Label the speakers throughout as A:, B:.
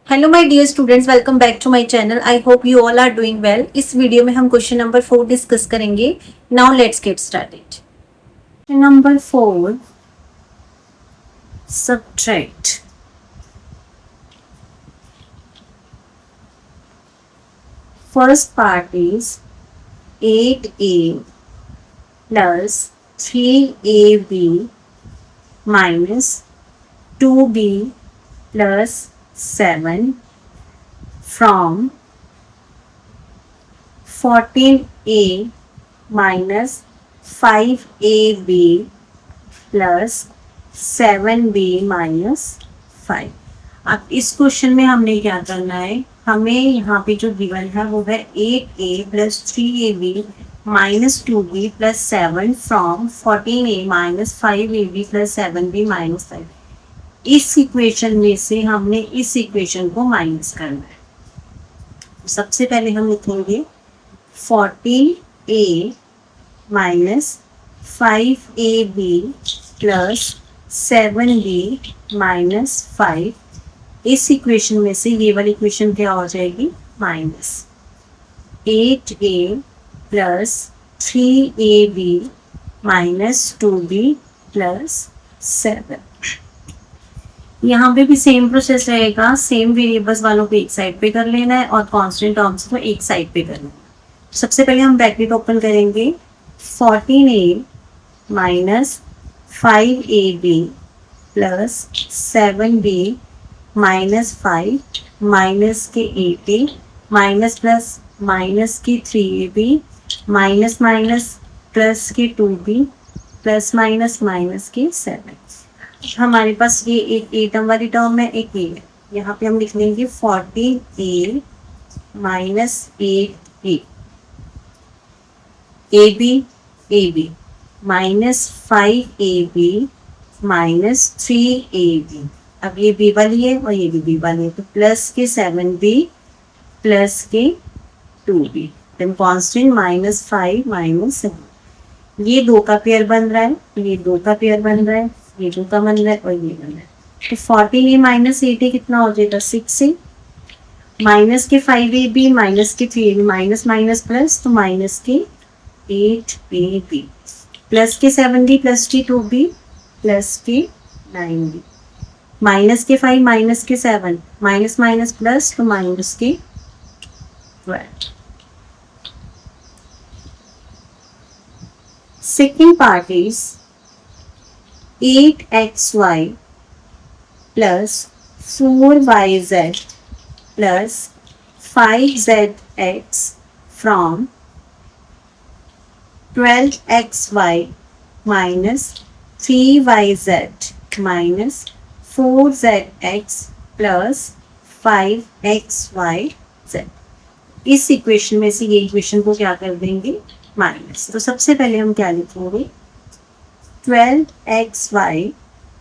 A: Hello my dear students, welcome back to my channel. I hope you all are doing well. इस video में हम question number 4 discuss करेंगे। Now let's get started. Question number 4, subtract. First part is 8a plus 3ab minus 2b plus 7 from 14a minus 5ab plus 7b minus 5। अब इस question में हमने क्या करना है, हमें यहाँ पे जो गिवन है वो है 8a plus 3ab minus 2b plus 7 from 14a minus 5ab plus 7b minus 5। इस इक्वेशन में से हमने इस इक्वेशन को माइनस करना है। सबसे पहले हम लिखेंगे 14a minus 5ab plus 7b minus 5। इस इक्वेशन में से ये वाली इक्वेशन क्या हो जाएगी, minus 8a plus 3ab minus 2b plus 7। यहाँ पे भी सेम प्रोसेस रहेगा, सेम वेरिएबल्स वालों को एक साइड पे कर लेना है और कांस्टेंट टर्म्स को एक साइड पे करना है। सबसे पहले हम ब्रैकेट ओपन करेंगे, 14a minus 5ab plus 7b minus 5 minus के 8a माइनस प्लस माइनस के 3ab माइनस माइनस प्लस के 2b प्लस माइनस माइनस के 7। हमारे पास ये एक ए टर्म वाली टर्म है, एक ये है। यहाँ पे हम लिख लेंगे 14a minus 8a ab minus 5ab minus 3ab। अब ये b वाली है और ये भी b वाली है, तो प्लस के 7b प्लस के 2b then constant minus 5 minus 7। ये दो का पेयर बन रहा है, ये दो का पेयर बन रहा है, ये दो का बन रहा है और ये बन रहा है। तो 14a माइनस 8a कितना हो जाएगा, 6a माइनस के 5ab माइनस के 3ab माइनस माइनस प्लस, तो माइनस के 8ab प्लस के 7b प्लस के 2b प्लस के 9b माइनस के 5 माइनस के 7 माइनस माइनस प्लस, तो माइनस के 12। Second part is 8xy plus 4yz plus 5zx from 12xy minus 3yz minus 4zx plus 5xyz। इस इक्वेशन में से ये इक्वेशन को क्या कर देंगे, माइनस। तो सबसे पहले हम क्या लिखेंगे, 12xy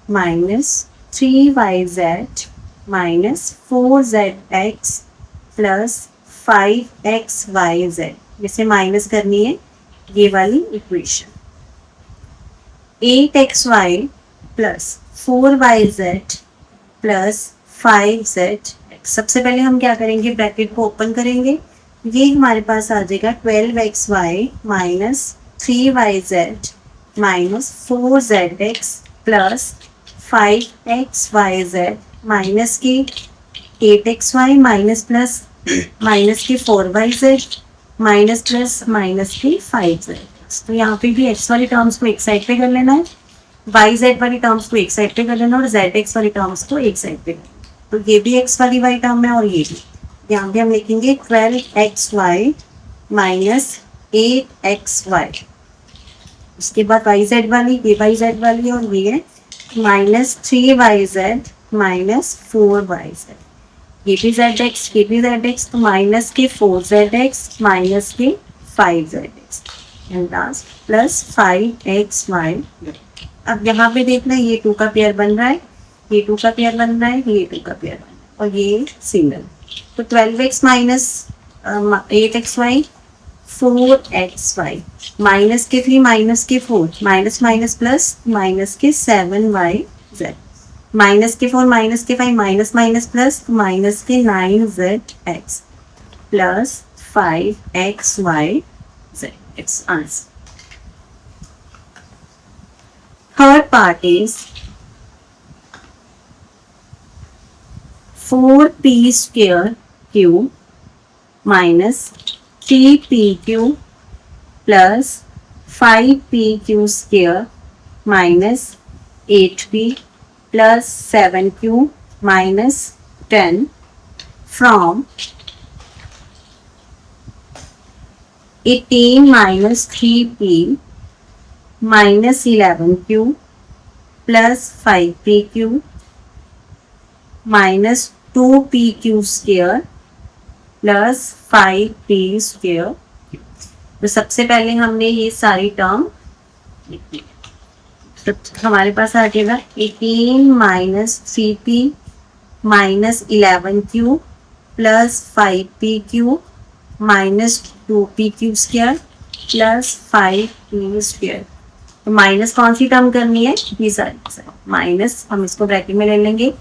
A: minus 3yz minus 4zx plus 5xyz। जैसे माइनस करनी है ये वाली equation. 8xy plus 4yz plus 5z। सबसे पहले हम क्या करेंगे, ब्रैकेट को ओपन करेंगे, ये हमारे पास आ जाएगा 12xy minus 3yz minus 4zx plus 5xyz minus के 8xy माइनस प्लस माइनस के 4yz माइनस प्लस माइनस के 5z। तो यहाँ पे भी x वाली टर्म्स को एक साइड पे कर लेना है, yz वाली टर्म्स को एक साइड पे कर लेना और zx वाली टर्म्स को एक साइड पे करना। तो ये भी x वाली टर्म है और ये भी। यहाँ पे हम लिखेंगे 12xy माइनस 8xy, उसके बाद yz वाली, ये yz वाली और ये है माइनस 3yz माइनस 4yz। ये भी zx, ये भी zx, तो माइनस के 4zx माइनस के 5zx and last plus 5xy। अब यहाँ पे देखना ये 2 का पेयर बन रहा है, ये 2 का पेयर बन रहा है, ये 2 का पेयर बन रहा है और ये सिंगल। तो 12x minus 8xy 4xy minus के 3 माइनस के 4 माइनस माइनस प्लस माइनस के 7yz माइनस के 4 माइनस के 5 माइनस माइनस प्लस माइनस के 9z(x) plus 5xy(z). It's answer. Third part is 4p square q minus 3pq plus 5pq square minus 8p plus 7q minus 10 from 18 minus 3p minus 11q plus 5pq minus 2pq square plus 5p square. तो सबसे पहले हमने ये सारी term, तो हमारे पास आ जाएगा 18 minus 3p minus 11q plus 5pq minus 2pq square plus 5p square. तो माइनस कौन सी टर्म करनी है, ये सारी माइनस, हम इसको ब्रैकेट में ले लेंगे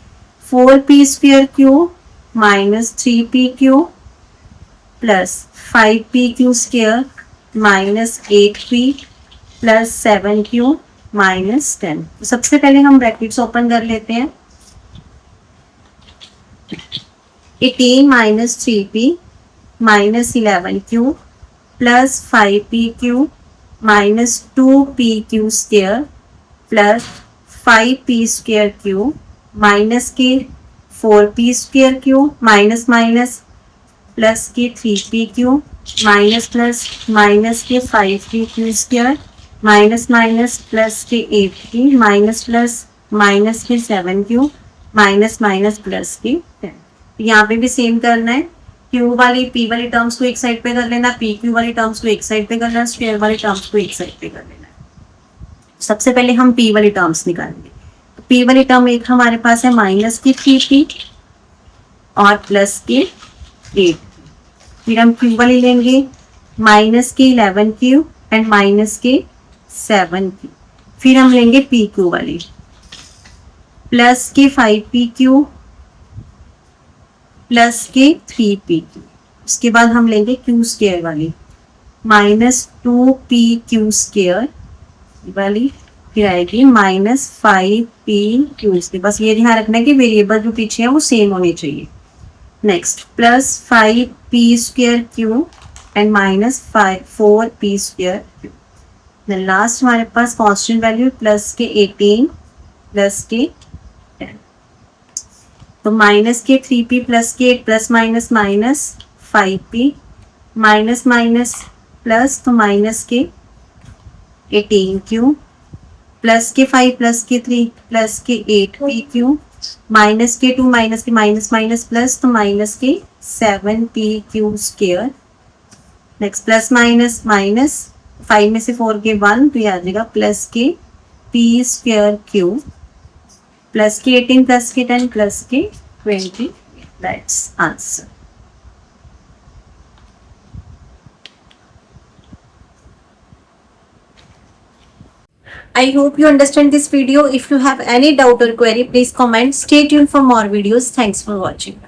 A: 4p square Q minus 3pq plus 5pq square minus 8p plus 7q minus 10। तो सबसे पहले हम ब्रैकेट्स ओपन कर लेते हैं। 18 minus 3p minus 11q plus 5pq minus 2pq square plus 5p square Q minus के 4p square Q minus minus plus के 3pq minus plus minus के 5pq square minus minus plus के 8p minus plus minus के 7q minus minus plus के 10। यहाँ पे भी same करना है, q वाली p वाली टर्म्स को एक साइड पे कर लेना, pq वाली टर्म्स को एक साइड पे करना, स्क्वायर वाली टर्म्स को एक साइड पे कर लेना। सबसे पहले हम p वाली टर्म्स निकालेंगे। तो p वाली टर्म एक हमारे पास है माइनस की 3p और प्लस के 8। फिर हम q वाली लेंगे माइनस के 11q एंड माइनस के 7q। फिर हम लेंगे pq वाली प्लस के 5pq प्लस के 3pq। उसके बाद हम लेंगे q स्क्वायर वाली माइनस 2pq स्क्वायर वाली, फिर आएगी माइनस 5pq। बस ये ध्यान रखना है कि वेरिएबल जो पीछे है वो सेम होने चाहिए। Next plus 5p square q and minus 4p square q. Then last हमारे पास कांस्टेंट वैल्यू प्लस के 18 प्लस के 10। तो माइनस के 3p प्लस के 8 plus minus minus 5p minus minus plus तो माइनस के 18q प्लस के 5 प्लस के 3 प्लस के 8pq माइनस के 2 माइनस के माइनस माइनस प्लस तो माइनस के 7pq square. Next plus minus minus 5 में से 4 के 1 तो ये आ जाएगा प्लस के p स्क्वायर क्यू प्लस के 18 प्लस के 10 प्लस के 20। That's answer. I hope you understand this video. If you have any doubt or query, please comment. Stay tuned for more videos. Thanks for watching.